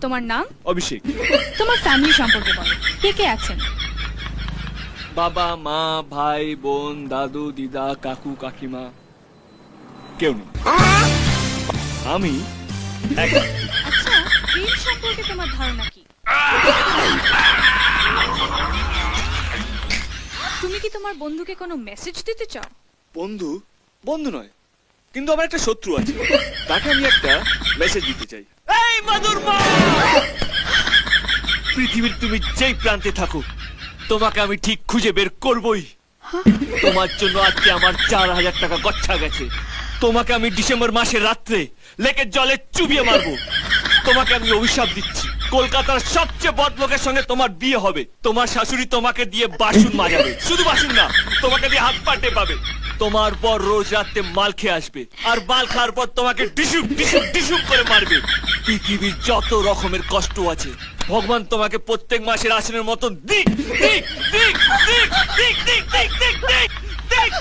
তোমার নাম? অভিষেক। তোমার ফ্যামিলি সম্পর্কে বলো, কে কে আছেন? বাবা, মা, ভাই, বোন, দাদু, দিদা, কাকু, কাকিমা, কেউ নেই। আমি একা। আচ্ছা, প্রেম সম্পর্কে তোমার ধারণা কি? তুমি কি তোমার বন্ধুকে কোনো মেসেজ দিতে চাও? বন্ধু? বন্ধু নয়, কিন্তু আমার একটা শত্রু আছে, তাকে আমি একটা মেসেজ দিতে চাই। এই মাদুর মা! পৃথিবীর তুমি যেই প্রান্তে থাকো, তোমাকে আমি ঠিক খুঁজে বের করবই। তোমার জন্য আজকে আমার 4,000 টাকা গচ্ছা গেছে। তোমাকে আমি ডিসেম্বর মাসের রাত্রে লেকের জলে চুবিয়ে মারবো। তোমাকে আমি অভিশাপ দিচ্ছি, কলকাতার সবচেয়ে বড় লোকের সঙ্গে তোমার বিয়ে হবে। তোমার শাশুড়ি তোমাকে দিয়ে বাসন মাজাবে, শুধু বাসন না, তোমাকে দিয়ে হাত পা টেপাবে। তোমার পর রোজ রাতে মাল খেয়ে আসবে, আর মাল খাওয়ার পর তোমাকে ডিসুম ডিসুম ডিসুম করে মারবে। পৃথিবীর যত রকমের কষ্ট আছে, ভগবান তোমাকে প্রত্যেক মাসের আসনের মতন দিক দিক দিক দিক দিক দিক দিক দিক দিক দিক